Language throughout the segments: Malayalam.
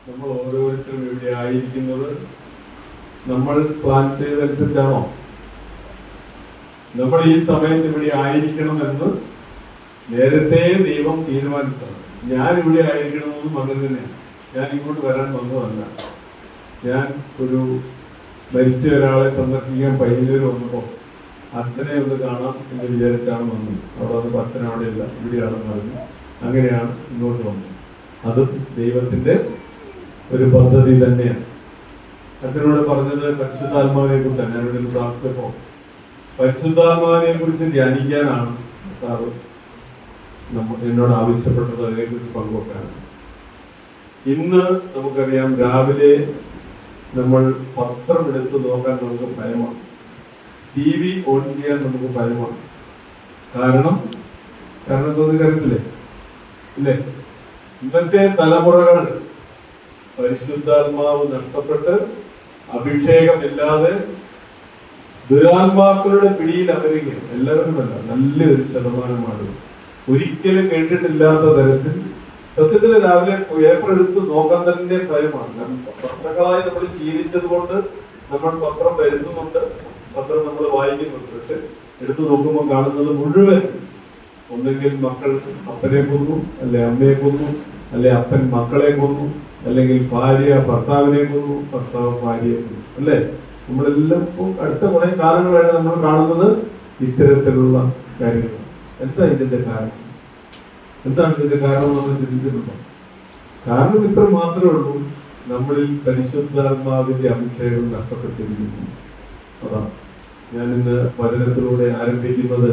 നമ്മൾ ഓരോരുത്തരും ഇവിടെ ആയിരിക്കുന്നത് നമ്മൾ പ്ലാൻ ചെയ്തനുസരിച്ചാണോ? നമ്മൾ ഈ സമയത്ത് ഇവിടെ ആയിരിക്കണമെന്ന് നേരത്തെ ദൈവം തീരുമാനിച്ചതാണ്. ഞാൻ ഇവിടെ ആയിരിക്കണമെന്നും അങ്ങനെ തന്നെയാണ്. ഞാൻ ഇങ്ങോട്ട് വരാൻ വന്നതല്ല. ഞാൻ ഒരു മരിച്ച ഒരാളെ സന്ദർശിക്കാൻ പയ്യന്നൂർ വന്നപ്പോൾ അച്ഛനെ ഒന്ന് കാണാം എന്ന് വിചാരിച്ചാണ് വന്നത്. അവിടെ വന്നപ്പോൾ അച്ഛൻ അവിടെ ഇല്ല, ഇവിടെയാണെന്ന് പറഞ്ഞു. അങ്ങനെയാണ് ഇങ്ങോട്ട് വന്നത്. അതും ദൈവത്തിന്റെ ഒരു പദ്ധതി തന്നെയാണ്. അച്ഛനോട് പറഞ്ഞത് പരിശുദ്ധാത്മാവിനെ കുറിച്ചാണ്. ഞാനിവിടെ പ്രാർത്ഥിച്ചപ്പോൾ പരിശുദ്ധാത്മാവിനെ കുറിച്ച് ധ്യാനിക്കാനാണ് സാറ് എന്നോട് ആവശ്യപ്പെട്ടത്. അതിനെക്കുറിച്ച് പങ്കുവെക്കാനാണ്. ഇന്ന് നമുക്കറിയാം, രാവിലെ നമ്മൾ പത്രം എടുത്ത് നോക്കാൻ നമുക്ക് ഭയമാണ്. TV ഓൺ ചെയ്യാൻ നമുക്ക് ഭയമാണ്. കാരണം തോന്നി അറിയത്തില്ലേ? ഇല്ലേ? ഇന്നത്തെ തലമുറകൾ പരിശുദ്ധാത്മാവ് നഷ്ടപ്പെട്ട് അഭിഷേകമില്ലാതെ ദുരാത്മാക്കളുടെ പിടിയിൽ അമരുകയാണ്. എല്ലാവരുമല്ല, നല്ലൊരു ശതമാനമാണ്. ഒരിക്കലും കേട്ടിട്ടില്ലാത്ത തരത്തിൽ സത്യത്തിൽ രാവിലെ പേപ്പർ എടുത്ത് നോക്കാൻ തന്നെ ഭയമാണ്. വർഷങ്ങളായി നമ്മൾ ശീലിച്ചത് കൊണ്ട് നമ്മൾ പത്രം വരുത്തുന്നുണ്ട്, പത്രം നമ്മൾ വായിക്കുന്നുണ്ട്. പക്ഷെ എടുത്തു നോക്കുമ്പോൾ കാണുന്നത് മുഴുവൻ ഒന്നെങ്കിൽ മക്കൾ അപ്പനെ കൊന്നു, അല്ലെ അമ്മയെ കൊന്നു, അല്ലെ അപ്പൻ മക്കളെ കൊന്നു, അല്ലെങ്കിൽ ഭാര്യ ഭർത്താവിനെ കൊന്നു, ഭർത്താവ് ഭാര്യയെ കൊന്നു. അല്ലെ? നമ്മളെല്ലാം അടുത്ത കുറെ കാലങ്ങളായിട്ട് നമ്മൾ കാണുന്നത് ഇത്തരത്തിലുള്ള കാര്യങ്ങൾ. എന്താ ഇതിന്റെ കാരണം? എന്താണ് ഇതിന്റെ കാരണം നമ്മൾ ചിന്തിച്ചിട്ടുണ്ടോ? കാരണം ഇത്ര മാത്രമേ ഉള്ളൂ, നമ്മളിൽ പരിശുദ്ധാത്മാവിന്റെ അഭിഷേകം നഷ്ടപ്പെട്ടിരിക്കുന്നു. അതാണ് ഞാൻ ഇന്ന് വചനത്തിലൂടെ ആരംഭിക്കുന്നത്.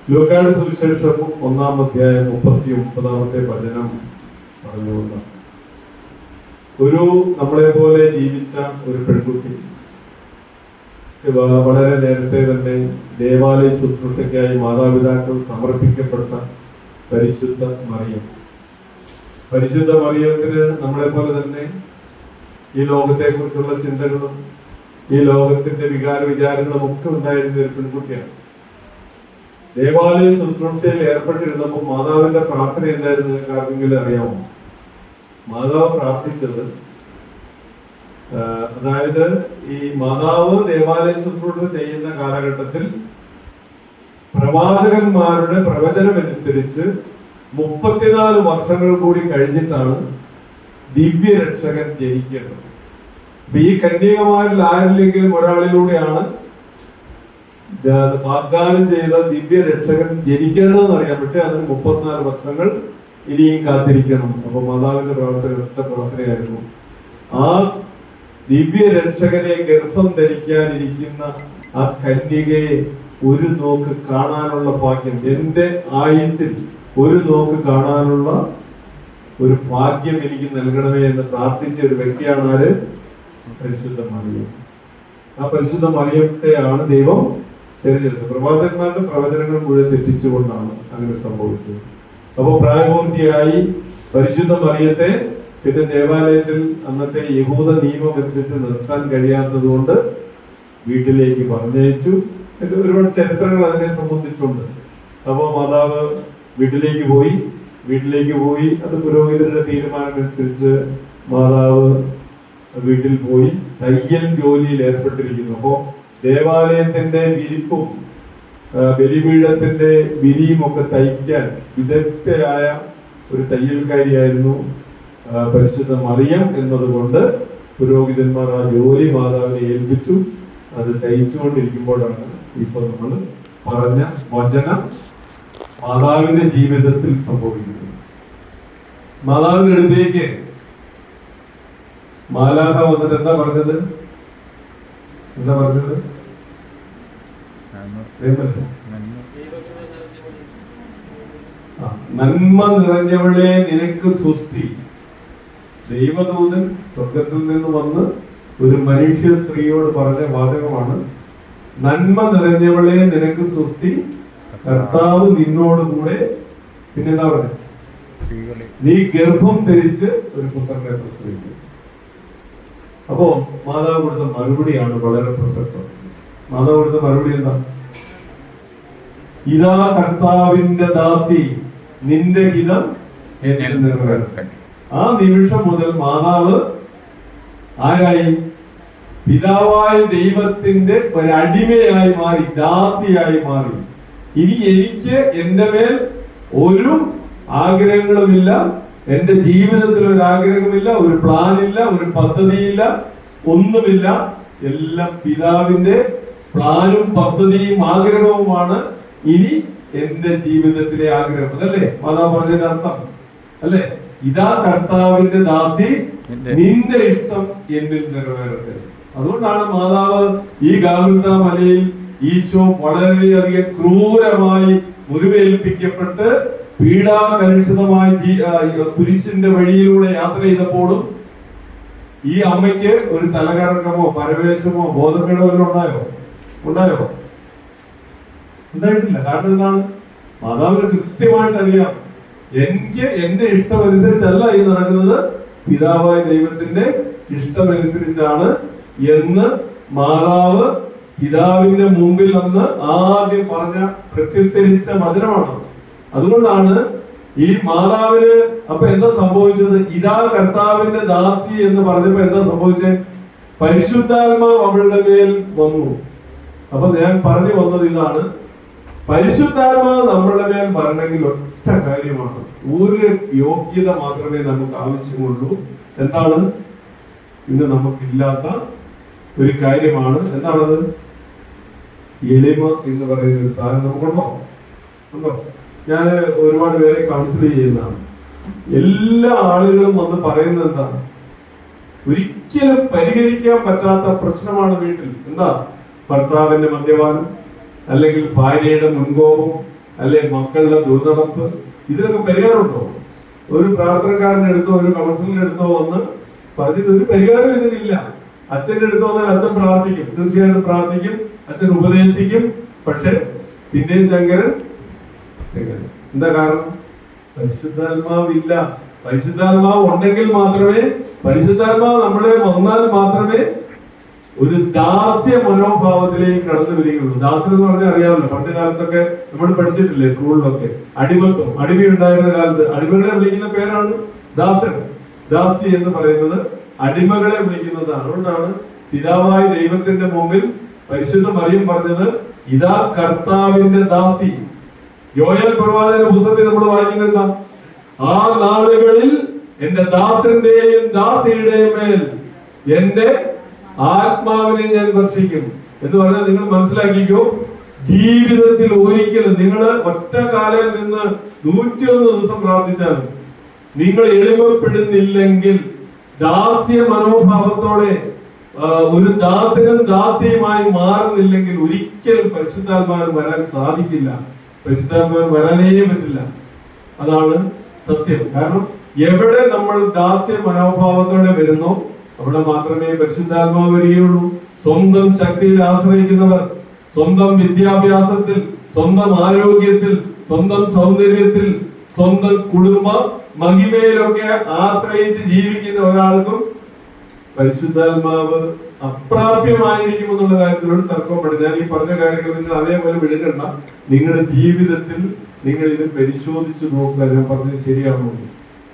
ലൂക്കായുടെ സുവിശേഷം 1-ാം അധ്യായം 39-ാമത്തെ വചനം പറഞ്ഞുകൊണ്ടാണ്. ഒരു നമ്മളെ പോലെ ജീവിച്ച ഒരു പെൺകുട്ടി വളരെ നേരത്തെ തന്നെ ദേവാലയ ശുശ്രൂഷയ്ക്കായി മാതാപിതാക്കൾ സമർപ്പിക്കപ്പെട്ട പരിശുദ്ധ മറിയം. പരിശുദ്ധ മറിയത്തിന് നമ്മളെ പോലെ തന്നെ ഈ ലോകത്തെ കുറിച്ചുള്ള ചിന്തകളും ഈ ലോകത്തിന്റെ വിചാരങ്ങളും ഒക്കെ ഉണ്ടായിരുന്ന ഒരു പെൺകുട്ടിയാണ്. ദേവാലയ ശുശ്രൂഷയിൽ ഏർപ്പെട്ടിരുന്നപ്പോൾ മാതാവിന്റെ പ്രാർത്ഥന എന്തായിരുന്നു ആർക്കെങ്കിലും അറിയാമോ? മാതാവ് പ്രാർത്ഥിച്ചത്, അതായത് ഈ മാതാവ് ദേവാലയ ശുശ്രൂഷ ചെയ്യുന്ന കാലഘട്ടത്തിൽ പ്രവാചകന്മാരുടെ പ്രവചനമനുസരിച്ച് 34 വർഷങ്ങൾ കൂടി കഴിഞ്ഞിട്ടാണ് ദിവ്യരക്ഷകൻ ജനിക്കേണ്ടത്. ഈ കന്യകമാരിൽ ആരില്ലെങ്കിലും ഒരാളിലൂടെയാണ് വാഗ്ദാനം ചെയ്ത ദിവ്യരക്ഷകൻ ജനിക്കേണ്ടതെന്ന് അറിയാം. പക്ഷെ അതിന് 34 വർഷങ്ങൾ ഇനിയും കാത്തിരിക്കണം. അപ്പൊ മാതാവിന്റെ പ്രവർത്തനം ഒറ്റ പ്രവർത്തനയായിരുന്നു. ആ ദിവ്യരക്ഷകനെ ഗർഭം ധരിക്കാനിരിക്കുന്ന ആ കന്യകയെ ഒരു നോക്ക് കാണാനുള്ള ഭാഗ്യം, എന്റെ ആയുസ്സിൽ ഒരു നോക്ക് കാണാനുള്ള ഒരു ഭാഗ്യം എനിക്ക് നൽകണമേ എന്ന് പ്രാർത്ഥിച്ച ഒരു വ്യക്തിയാണ് ആര്? പരിശുദ്ധ മറിയം. ആ പരിശുദ്ധ മറിയത്തെയാണ് ദൈവം തിരഞ്ഞെടുത്തത്. പ്രവാചകന്മാരുടെ പ്രവചനങ്ങൾ മുഴുവൻ തെറ്റിച്ചുകൊണ്ടാണ് അങ്ങനെ സംഭവിച്ചത്. അപ്പോൾ പ്രായപൂർത്തിയായി പരിശുദ്ധ മറിയത്തെ പിന്നെ ദേവാലയത്തിൽ അന്നത്തെ യഹൂദ നിയമം വെച്ചിട്ട് നിർത്താൻ കഴിയാത്തത് കൊണ്ട് വീട്ടിലേക്ക് പറഞ്ഞയച്ചു. ഒരുപാട് ചരിത്രങ്ങൾ അതിനെ സംബന്ധിച്ചുണ്ട്. അപ്പോൾ മാതാവ് വീട്ടിലേക്ക് പോയി അത് പുരോഹിതരുടെ തീരുമാനമനുസരിച്ച് മാതാവ് വീട്ടിൽ പോയി തയ്യൽ ജോലിയിൽ ഏർപ്പെട്ടിരിക്കുന്നു. അപ്പോ ദേവാലയത്തിന്റെ വിരിപ്പും ബലിപീഠത്തിന്റെ വിരിയും ഒക്കെ തയ്ക്കാൻ വിദഗ്ധയായ ഒരു തയ്യൽക്കാരിയായിരുന്നു പരിശുദ്ധ മറിയം എന്നതുകൊണ്ട് പുരോഹിതന്മാർ ആ ജോലി മാതാവിനെ ഏൽപ്പിച്ചു. അത് തയ്ച്ചുകൊണ്ടിരിക്കുമ്പോഴാണ് ഇപ്പൊ നമ്മൾ പറഞ്ഞ വചനം മാതാവിന്റെ ജീവിതത്തിൽ സംഭവിക്കുന്നത്. മാതാവിന്റെ അടുത്തേക്ക് മാലാഖ വന്നിട്ട് എന്താ പറഞ്ഞത്? നന്മ നിറഞ്ഞവളെ നിനക്ക് സ്വസ്തി. ദൈവദൂതൻ സ്വർഗത്തിൽ നിന്ന് വന്ന് ഒരു മനുഷ്യ സ്ത്രീയോട് പറഞ്ഞ വാചകമാണ്, നന്മ നിറഞ്ഞവളെ നിനക്ക് സ്വസ്തി, കർത്താവ് നിന്നോടുകൂടെ. പിന്നെന്താ പറഞ്ഞ? നീ ഗർഭം ധരിച്ച് ഒരു പുത്രനെ പ്രസവിക്കും. അപ്പോ മാതാവ് കൊടുത്ത മറുപടിയാണ് വളരെ പ്രസക്തം. മാതാവ് കൊടുത്ത മറുപടി എന്താ? ഇതാ കർത്താവിന്റെ ദാസി, നിന്റെ ഹിതം എന്നിൽ നിറവേറട്ടെ. ആ നിമിഷം മുതൽ മാതാവ് ആരായി? പിതാവായ ദൈവത്തിന്റെ ഒരടിമയായി മാറി, ദാസിയായി മാറി. ഇനി എനിക്ക് എന്റെ മേൽ ഒരു ആഗ്രഹങ്ങളുമില്ല, എന്റെ ജീവിതത്തിൽ ഒരു ആഗ്രഹമില്ല, ഒരു പ്ലാനില്ല, ഒരു പദ്ധതിയില്ല, ഒന്നുമില്ല. എല്ലാം പിതാവിന്റെ പ്ലാനും പദ്ധതിയും ആഗ്രഹവുമാണ് ഇനി എന്റെ ജീവിതത്തിലെ ആഗ്രഹം. അതല്ലേ മാതാവ് പറഞ്ഞതിന്റെ അർത്ഥം? അല്ലെ, ഇതാ കർത്താവിന്റെ ദാസി, നിന്റെ ഇഷ്ടം എന്നിൽ നിറവേറട്ടെ. അതുകൊണ്ടാണ് മാതാവ് ഈ ഗാഗുൽത്താ മലയിൽ ഈശോ വളരെയധികം ക്രൂരമായി മുറിവേൽപ്പിക്കപ്പെട്ട് പീഡാകലുഷിതമായി കുരിശിന്റെ വഴിയിലൂടെ യാത്ര ചെയ്തപ്പോഴും ഈ അമ്മയ്ക്ക് ഒരു തലകറക്കമോ പരവേശമോ ബോധക്കേടോ വല്ലതും ഉണ്ടായോ? ഉണ്ടായിട്ടില്ല. കാരണം എന്താണ്? മാതാവിന് കൃത്യമായിട്ട് അറിയാം, എനിക്ക് എന്റെ ഇഷ്ടമനുസരിച്ചല്ല ഈ നടക്കുന്നത്, പിതാവായ ദൈവത്തിന്റെ ഇഷ്ടമനുസരിച്ചാണ് എന്ന് മാതാവ് പിതാവിന്റെ മുമ്പിൽ നിന്ന് ആദ്യം പറഞ്ഞ പ്രത്യുത്തരിച്ച വചനമാണ്. അതുകൊണ്ടാണ് ഈ മാതാവിന് അപ്പൊ എന്താ സംഭവിച്ചത്? ഇതാ കർത്താവിന്റെ ദാസി എന്ന് പറഞ്ഞപ്പോ എന്താ സംഭവിച്ചത്? പരിശുദ്ധാത്മാവ് അവളുടെ മേൽ വന്നു. അപ്പൊ ഞാൻ പറഞ്ഞു വന്നത് ഇതാണ്, പരിശുദ്ധാത്മാവ് നമ്മളുടെ മേൽ വരണമെങ്കിൽ ഒറ്റ കാര്യമാണ്, ഒരു യോഗ്യത മാത്രമേ നമുക്ക് ആവശ്യമുള്ളൂ. എന്താണ്? ഇന്ന് നമുക്കില്ലാത്ത ഒരു കാര്യമാണ്. എന്താണത്? എളിമ എന്ന് പറയുന്ന ഒരു സാധനം നമുക്കുണ്ടോ? ഞാൻ ഒരുപാട് പേരെ കൗൺസിൽ ചെയ്യുന്നതാണ്. എല്ലാ ആളുകളും വന്ന് പറയുന്നത് എന്താണ്? ഒരിക്കലും പരിഹരിക്കാൻ പറ്റാത്ത പ്രശ്നമാണ് വീട്ടിൽ. എന്താ? ഭർത്താവിന്റെ മദ്യപാനം, അല്ലെങ്കിൽ ഭാര്യയുടെ മുൻകോപം, അല്ലെങ്കിൽ മക്കളുടെ ദുർനടപ്പ്. ഇതിനൊക്കെ പരിഹാരമുണ്ടോ? ഒരു പ്രാർത്ഥനക്കാരന്റെ അടുത്തോ ഒരു കൗൺസിലിന്റെ അടുത്തോ വന്ന് പറഞ്ഞിട്ട് ഒരു പരിഹാരം ഇതിനില്ല. അച്ഛന്റെ അടുത്ത് വന്നാൽ അച്ഛൻ പ്രാർത്ഥിക്കും, തീർച്ചയായിട്ടും പ്രാർത്ഥിക്കും, അച്ഛൻ ഉപദേശിക്കും. പക്ഷെ പിന്നെയും ചങ്കരൻ. എന്താ കാരണം? പരിശുദ്ധാത്മാവില്ല. പരിശുദ്ധാത്മാവ് ഉണ്ടെങ്കിൽ മാത്രമേ, പരിശുദ്ധാത്മാവ് നമ്മളെ വന്നാൽ മാത്രമേ ഒരു ദാസ്യ മനോഭാവത്തിലേക്ക് കടന്നു വരികയുള്ളൂ. ദാസൻ എന്ന് പറഞ്ഞാൽ അറിയാമല്ലോ, പണ്ട് കാലത്തൊക്കെ നമ്മൾ പഠിച്ചിട്ടില്ലേ സ്കൂളിലൊക്കെ, അടിമത്വം, അടിമയുണ്ടായിരുന്ന കാലത്ത് അടിമകളെ വിളിക്കുന്ന പേരാണ് ദാസൻ. ദാസി എന്ന് പറയുന്നത് അടിമകളെ വിളിക്കുന്നതാണ്. അതുകൊണ്ടാണ് പിതാവായ ദൈവത്തിന്റെ മുമ്പിൽ പരിശുദ്ധ മറിയം പറഞ്ഞത്, ഇതാ കർത്താവിന്റെ ദാസി. യോയേൽ പ്രവാചകന്റെ പുസ്തകത്തിൽ നമ്മൾ വായിക്കുന്നത് എന്താ? ആ നാളുകളിൽ എന്റെ ദാസന്റെയും ദാസിയുടെയും മേൽ എന്റെ ആത്മാവിനെ ഞാൻ വർഷിക്കും എന്ന് പറഞ്ഞാൽ നിങ്ങൾ മനസ്സിലാക്കിക്കോ, ജീവിതത്തിൽ ഒരിക്കലും നിങ്ങൾ ഒറ്റ കാലിൽ നിന്ന് 101 ദിവസം പ്രാർത്ഥിച്ചാലും നിങ്ങൾ എളിമപ്പെടുന്നില്ലെങ്കിൽ, ദാസ്യ മനോഭാവത്തോടെ ഒരു ദാസനും ദാസിയുമായി മാറുന്നില്ലെങ്കിൽ ഒരിക്കലും പരിശുദ്ധാത്മാവിന് വരാൻ സാധിക്കില്ല. പരിശുദ്ധാത്മാവിന് വരാനേ പറ്റില്ല. അതാണ് സത്യം. കാരണം എവിടെ നമ്മൾ ദാസ്യ മനോഭാവത്തോടെ വരുന്നോ അവിടെ മാത്രമേ പരിശുദ്ധാത്മാവ് വരികയുള്ളൂ. സ്വന്തം ശക്തിയിൽ ആശ്രയിക്കുന്നവർ സ്വന്തം വിദ്യാഭ്യാസത്തിൽ, സ്വന്തം ആരോഗ്യത്തിൽ, സ്വന്തം സൗന്ദര്യത്തിൽ, സ്വന്തം കുടുംബ മഹിമയിലൊക്കെ ആശ്രയിച്ച് ജീവിക്കുന്ന ഒരാൾക്കും പരിശുദ്ധാത്മാവ് അപ്രാപ്യമായിരിക്കും എന്നുള്ള കാര്യത്തിലൂടെ തർക്കപ്പെടും. ഞാൻ ഈ പറഞ്ഞ കാര്യങ്ങൾ നിങ്ങൾ അതേപോലെ വിടുകണ്ട. നിങ്ങളുടെ ജീവിതത്തിൽ നിങ്ങൾ ഇത് പരിശോധിച്ചു നോക്കുക, ഞാൻ പറഞ്ഞത് ശരിയാണോ.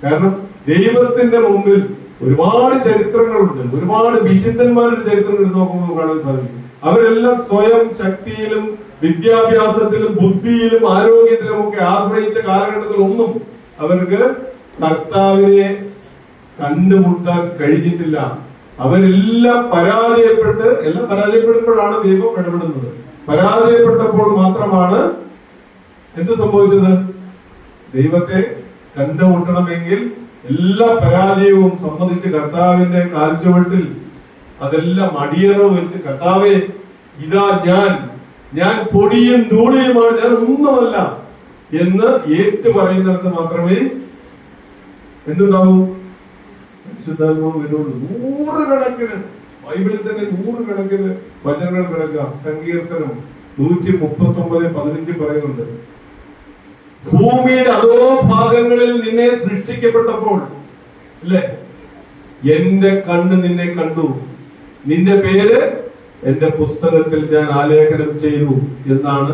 കാരണം ദൈവത്തിന്റെ മുമ്പിൽ ഒരുപാട് ചരിത്രങ്ങളുണ്ട്, ഒരുപാട് വിശുദ്ധന്മാരുടെ ചരിത്രങ്ങൾ നോക്കുമ്പോൾ കാണാൻ സാധിക്കും. അവരെല്ലാം സ്വയം ശക്തിയിലും വിദ്യാഭ്യാസത്തിലും ബുദ്ധിയിലും ആരോഗ്യത്തിലും ഒക്കെ ആശ്രയിച്ച കാലഘട്ടത്തിലൊന്നും അവർക്ക് കർത്താവിനെ കണ്ടുമുട്ടാൻ കഴിഞ്ഞിട്ടില്ല. അവരെല്ലാം പരാജയപ്പെടുമ്പോഴാണ് ദൈവം ഇടപെടുന്നത്. പരാജയപ്പെട്ടപ്പോൾ മാത്രമാണ് എന്ത് സംഭവിച്ചത്? ദൈവത്തെ കണ്ടുമുട്ടണമെങ്കിൽ എല്ലാ പരാജയവും സമ്മതിച്ച് കർത്താവിന്റെ കാൽച്ചുവട്ടിൽ അതെല്ലാം അടിയറവ് വെച്ച്, കർത്താവേ ഇതാ ഞാൻ പൊടിയും ധൂളിയുമാണ്, ഞാൻ ഒന്നുമല്ല എന്ന് ഏറ്റു പറയുന്നിടത്ത് മാത്രമേ എന്തുണ്ടാവൂ? പരിശുദ്ധാത്മാവ് വരുള്ളൂ. 100 കണക്കിന് ബൈബിളിൽ തന്നെ 100 കണക്കിന് വചനങ്ങൾ കിടക്കാം. സങ്കീർത്തനം 139:15 പറയുന്നുണ്ട്, ഭൂമിയുടെ അതോ ഭാഗങ്ങളിൽ നിന്നെ സൃഷ്ടിക്കപ്പെട്ടപ്പോൾ അല്ലേ എന്റെ കണ്ണ് നിന്നെ കണ്ടു, നിന്റെ പേര് എന്റെ പുസ്തകത്തിൽ ഞാൻ ആലേഖനം ചെയ്തു എന്നാണ്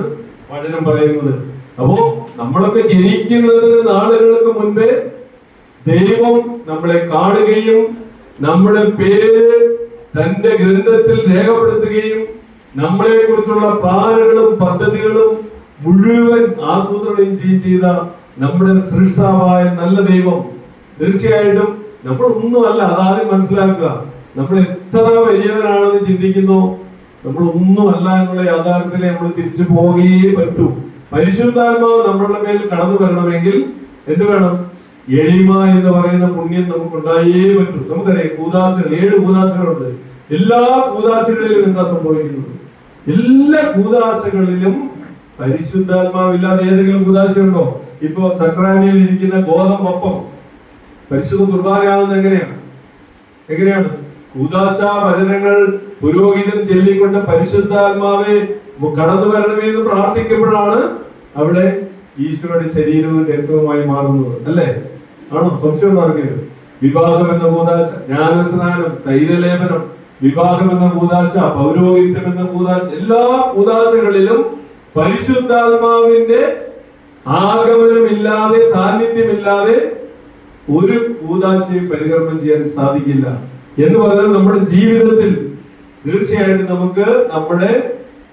വചനം പറയുന്നത്. അപ്പോ നമ്മളൊക്കെ ജനിക്കുന്നതിന് നാളുകൾക്ക് മുൻപേ ദൈവം നമ്മളെ കാണുകയും നമ്മുടെ പേര് തന്റെ ഗ്രന്ഥത്തിൽ രേഖപ്പെടുത്തുകയും നമ്മളെ കുറിച്ചുള്ള പ്ലാനുകളും പദ്ധതികളും മുഴുവൻ ആസൂത്രണം ചെയ്ത നമ്മുടെ സൃഷ്ടാവായ നല്ല ദൈവം തീർച്ചയായിട്ടും നമ്മൾ ഒന്നുമല്ല. അതാദ്യം മനസ്സിലാക്കുക. നമ്മൾ എത്ര വലിയവനാണെന്ന് ചിന്തിക്കുന്നു, നമ്മൾ ഒന്നുമല്ല എന്നുള്ള യാഥാർത്ഥ്യത്തിലെ നമ്മൾ തിരിച്ചു പോവുകയേ പറ്റൂ. പരിശുദ്ധാത്മാവ് നമ്മളുടെ മേൽ കടന്നു വരണമെങ്കിൽ എന്ത് വേണം? എളിമ എന്ന് പറയുന്ന പുണ്യം നമുക്ക് ഉണ്ടായേ പറ്റൂ. നമുക്കറിയാം കൂദാശകൾ, 7 കൂദാശകളുണ്ട്. എല്ലാ കൂദാശകളിലും എന്താ സംഭവിക്കുന്നത്? എല്ലാ കൂദാശകളിലും പരിശുദ്ധാത്മാവില്ലാതെ ഏതെങ്കിലും കൂദാശയുണ്ടോ? ഇപ്പോ സക്രാനിയിൽ ഇരിക്കുന്ന ഗോതമ്പപ്പം പരിശുദ്ധ കുർബാനയാകുന്നത് എങ്ങനെയാണ്? കൂദാശ വചനങ്ങൾ പുരോഹിതൻ ചൊല്ലിക്കൊണ്ട് പരിശുദ്ധാത്മാവെ കടന്നു വരണമേ എന്ന് പ്രാർത്ഥിക്കുമ്പോഴാണ് അവിടെ ഈശോയുടെ ശരീരവും രക്തവുമായി മാറുന്നത്. അല്ലേ? ആണോ? സംശയം അറിഞ്ഞത്. വിവാഹം എന്ന കൂദാശ, ജ്ഞാനസ്നാനം, തൈലലേപനം, വിവാഹം എന്ന കൂദാശ, പൗരോഹിത്യം എന്ന കൂദാശ, എല്ലാ കൂദാശകളിലും പരിശുദ്ധാത്മാവിന്റെ ആഗമനമില്ലാതെ, സാന്നിധ്യമില്ലാതെ ഒരു കൂദാശയും പരികർമ്മം ചെയ്യാൻ സാധിക്കില്ല. എന്ന് പറഞ്ഞാൽ നമ്മുടെ ജീവിതത്തിൽ തീർച്ചയായിട്ടും നമുക്ക് നമ്മുടെ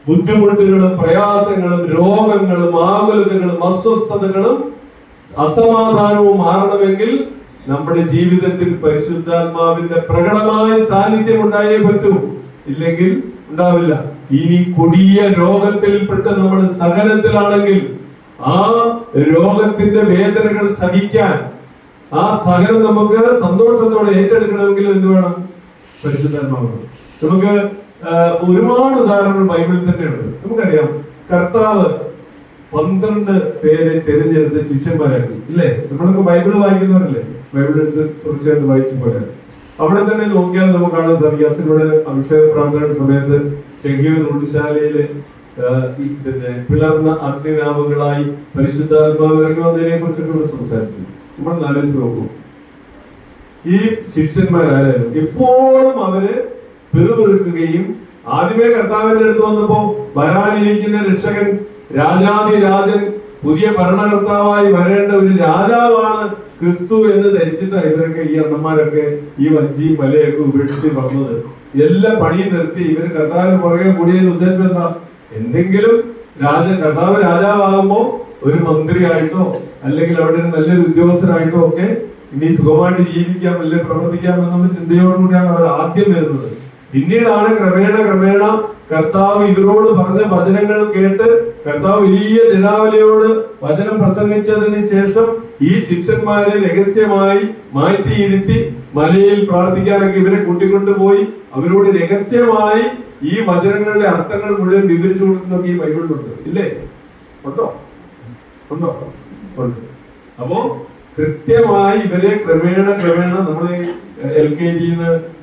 ബുദ്ധിമുട്ടുകളും പ്രയാസങ്ങളും രോഗങ്ങളും ആകുലതകളും അസ്വസ്ഥതകളും അസമാധാനവും മാറണമെങ്കിൽ നമ്മുടെ ജീവിതത്തിൽ പരിശുദ്ധാത്മാവിന്റെ പ്രകടമായ സാന്നിധ്യം ഉണ്ടായേ പറ്റൂ. ഇല്ലെങ്കിൽ ഉണ്ടാവില്ല. ഇനി കൊടിയ രോഗത്തിൽപ്പെട്ട് നമ്മൾ സഹനത്തിലാണെങ്കിൽ ആ രോഗത്തിന്റെ വേദനകൾ സഹിക്കാൻ, ആ സഹനം നമുക്ക് സന്തോഷത്തോടെ ഏറ്റെടുക്കണമെങ്കിൽ എന്ത് വേണം? പരിശുദ്ധാത്മാവ്. നമുക്ക് ഒരുപാട് ഉദാഹരണങ്ങൾ ബൈബിളിൽ തന്നെയുണ്ട്. നമുക്കറിയാം കർത്താവ് 12 പേരെ തിരഞ്ഞെടുത്ത് ശിഷ്യന്മാരാക്കി, ഇല്ലേ? നമ്മളൊക്കെ ബൈബിള് വായിക്കുന്നവരല്ലേ? ബൈബിൾ എടുത്ത് തീർച്ചയായിട്ടും വായിച്ചു പോരാ. അവിടെ തന്നെ നോക്കിയാൽ നമുക്ക് കാണാൻ സാധിക്കും. അച്ഛനോട് അഭിഷേക പ്രാർത്ഥനയുടെ സമയത്ത് ചെങ്കിയൂർ ഉള്ളിശാലയില് പിളർന്ന അഗ്നിനാമങ്ങളായി പരിശുദ്ധാത്മാവ് ഇറങ്ങി വന്നതിനെ കുറിച്ചൊക്കെ സംസാരിച്ചു. നമ്മൾ ആലോചിച്ച് നോക്കൂ. ഈ ശിഷ്യന്മാരായാലും എപ്പോഴും അവര് പിറുപിറുക്കുകയും, ആദ്യമേ കർത്താവിന്റെ അടുത്ത് വന്നപ്പോ വരാനിരിക്കുന്ന രക്ഷകൻ, രാജാതിരാജൻ, പുതിയ ഭരണകർത്താവായി വരേണ്ട ഒരു രാജാവാണ് ക്രിസ്തു എന്ന് ധരിച്ചിട്ടാണ് ഇവരൊക്കെ, ഈ അണ്ണന്മാരൊക്കെ ഈ വഞ്ചി മലയൊക്കെ ഉപേക്ഷിച്ച് വന്നത്. എല്ലാ പണിയും നിർത്തി ഇവര് കർത്താവിന് പുറകെ കൂടിയതിന് ഉദ്ദേശം എന്താ? എന്തെങ്കിലും കർത്താവ് രാജാവാകുമ്പോ ഒരു മന്ത്രിയായിട്ടോ അല്ലെങ്കിൽ അവിടെ ഒരു നല്ലൊരു ഉദ്യോഗസ്ഥനായിട്ടോ ഒക്കെ ഇനി സുഖമായിട്ട് ജീവിക്കാം, അല്ലെങ്കിൽ പ്രവർത്തിക്കാം എന്നുള്ള ചിന്തയോടുകൂടിയാണ് അവർ ആദ്യം വരുന്നത്. പിന്നീടാണ് ക്രമേണ കർത്താവ് ഇവരോട് പറഞ്ഞ വചനങ്ങൾ കേട്ട് കർത്താവ് വലിയ ജനാവലിയോട് വചനം പ്രസംഗിച്ചതിന് ശേഷം ഈ ശിഷ്യന്മാരെ രഹസ്യമായി മാറ്റിയിരുത്തി മലയിൽ പ്രാർത്ഥിക്കാനൊക്കെ ഇവരെ കൂട്ടിക്കൊണ്ടുപോയി അവരോട് രഹസ്യമായി ഈ വചനങ്ങളുടെ അർത്ഥങ്ങൾ മുഴുവൻ വിവരിച്ചു കൊടുക്കുന്നൊക്കെ ഈ ബൈബിളിലുണ്ട്, ഇല്ലേ? ഉണ്ടോ? ഉണ്ട്. അപ്പോ കൃത്യമായി ഇവരെ ക്രമേണ നമ്മൾ LKG,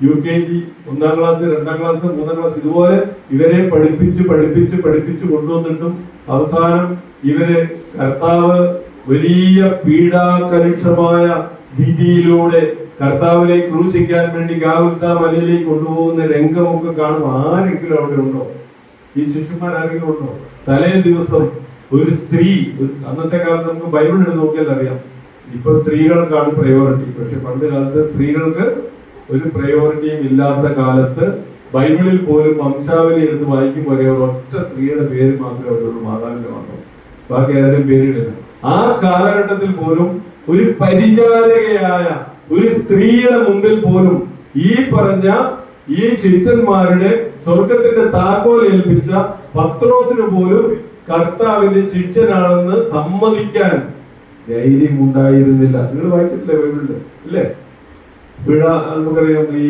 UKG, 1ാം class, 2ാം class, 3ാം class ഇതുപോലെ ഇവരെ പഠിപ്പിച്ച് കൊണ്ടുവന്നിട്ടും അവസാനം ഇവരെ കർത്താവ് വലിയ പീഡാകലുഷമായ രീതിയിലൂടെ കർത്താവിനെ ക്രൂശിക്കാൻ വേണ്ടി ഗാഗുൽത്താ മലയിലേക്ക് കൊണ്ടുപോകുന്ന രംഗമൊക്കെ കാണും. ആരെങ്കിലും അവിടെ ഉണ്ടോ? ഈ ശിഷ്യന്മാർ ആരെങ്കിലും ഉണ്ടോ? തലേ ദിവസം ഒരു സ്ത്രീ, അന്നത്തെ കാലത്ത് നമുക്ക് ബൈബിൾ എടുത്ത് നോക്കിയാൽ അറിയാം, ഇപ്പൊ സ്ത്രീകൾക്കാണ് പ്രയോറിറ്റി. പക്ഷെ പണ്ട് കാലത്ത് സ്ത്രീകൾക്ക് ഒരു പ്രയോറിറ്റിയും ഇല്ലാത്ത കാലത്ത് ബൈബിളിൽ പോലും വംശാവലി എടുത്ത് വായിക്കുമ്പോൾ ഒറ്റ സ്ത്രീയുടെ പേര് മാത്രമേ അവരുള്ളൂ, മാതാവിന്റെ മാത്രം. ബാക്കി ആരുടെയും പേരുകളില്ല. ആ കാലഘട്ടത്തിൽ പോലും ഒരു പരിചാരകയായ ഒരു സ്ത്രീയുടെ മുമ്പിൽ പോലും ഈ പറഞ്ഞ ഈ ശിഷ്യന്മാരുടെ സ്വർഗത്തിന്റെ താക്കോൽ ഏൽപ്പിച്ച പത്രോസിന് പോലും കർത്താവിന്റെ ശിഷ്യനാണെന്ന് സമ്മതിക്കാൻ ധൈര്യം ഉണ്ടായിരുന്നില്ല. നിങ്ങൾ വായിച്ചിട്ടില്ലേ ബൈബിളില്? ഇല്ലേ? നമുക്കറിയാം ഈ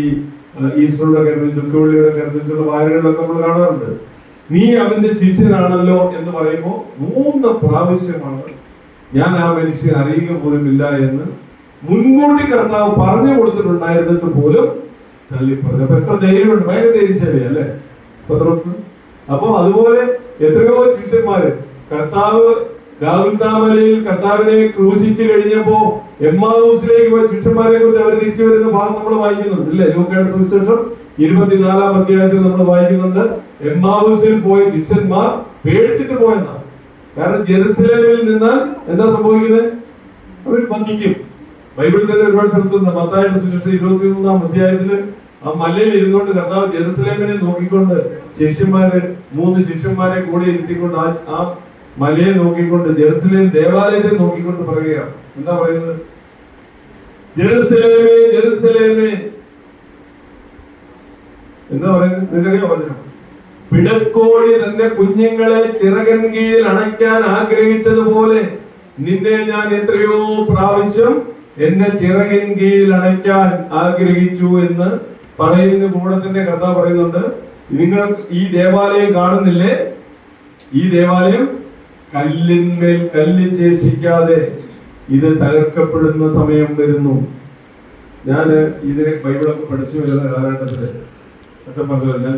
ഈസ്റ്ററുടെ കരുതി, ദുഃഖവെള്ളിയുടെ കരുതിച്ചുള്ള വായനകളിലൊക്കെ നമ്മൾ കാണാറുണ്ട്. നീ അവന്റെ ശിഷ്യനാണല്ലോ എന്ന് പറയുമ്പോൾ 3 പ്രാവശ്യമാണ് ഞാൻ ആ മനുഷ്യനെ അറിയുക പോലും ഇല്ല എന്ന് മുൻകൂട്ടി കർത്താവ് പറഞ്ഞു കൊടുത്തിട്ടുണ്ടായിരുന്നിട്ട് പോലും തള്ളിപ്പറഞ്ഞു. അപ്പൊ എത്ര ധൈര്യമുണ്ട്! ഭയങ്കര ധൈര്യശാലി അല്ലേ പത്രോസ്? അപ്പൊ അതുപോലെ എത്രയോ ശിഷ്യന്മാര് കർത്താവ് ഗാഗുൽത്താ മലയിൽ കർത്താവിനെ ക്രൂശിച്ചു കഴിഞ്ഞപ്പോ എമ്മാവൂസിലേക്ക് പോയ ശിഷ്യന്മാരെ കുറിച്ച് അവർ തിരിച്ചു വരുന്ന ഭാഗം നമ്മൾ വായിക്കുന്നുണ്ട്, ഇല്ലേ? ലൂക്കയുടെ സുവിശേഷം 24-ാം അധ്യായത്തിൽ നമ്മൾ വായിക്കുന്നുണ്ട്. എമ്മാവൂസിൽ പോയ ശിഷ്യന്മാർ പേടിച്ചിട്ട് പോയെന്നാണ്. കാരണം ജെറുസലേമിൽ നിന്നാൽ എന്താ സംഭവിക്കുന്നത്? അവർ വന്ദിക്കും. ബൈബിളിൽ തന്നെ ഒരുപാട് സ്ഥലത്തുണ്ട്. മത്തായിയുടെ സുവിശേഷം 23-ാം അധ്യായത്തില് ആ മലയിൽ ഇരുന്നുകൊണ്ട് കർത്താവ് ജെറുസലേമിനെ നോക്കിക്കൊണ്ട് മൂന്ന് ശിഷ്യന്മാരെ കൂടി ഇരുത്തിക്കൊണ്ട് ആ മലയെ നോക്കിക്കൊണ്ട് ജെറുസലേം ദേവാലയത്തെ നോക്കിക്കൊണ്ട് പറയുകയാണ്. എന്താ പറയുന്നത്? ജെറുസലേമേ ജെറുസലേമേ എന്താ പറയുന്നത്? നിങ്ങൾക്കറിയാ പറഞ്ഞു. പിടക്കോഴി തന്റെ കുഞ്ഞുങ്ങളെ ചിറകൻ കീഴിൽ അണയ്ക്കാൻ ആഗ്രഹിച്ചതുപോലെ നിന്നെ ഞാൻ എത്രയോ പ്രാവശ്യം എന്റെ ചിറകിൻ കീഴിൽ അണയ്ക്കാൻ ആഗ്രഹിച്ചു എന്ന് പറയുന്ന കൂടെ തന്നെ കർത്താവ് പറയുന്നുണ്ട്, നിങ്ങൾ ഈ ദേവാലയം കാണുന്നില്ലേ? ഈ ദേവാലയം കല്ലിന്മേൽ കല്ല് ശേഷിക്കാതെ ഇത് തകർക്കപ്പെടുന്ന സമയം വരുന്നു. ഞാൻ ഇതിനെ ബൈബിളൊക്കെ പഠിച്ചു വരുന്ന കാലഘട്ടത്തില് അച്ഛൻ പറഞ്ഞു, ഞാൻ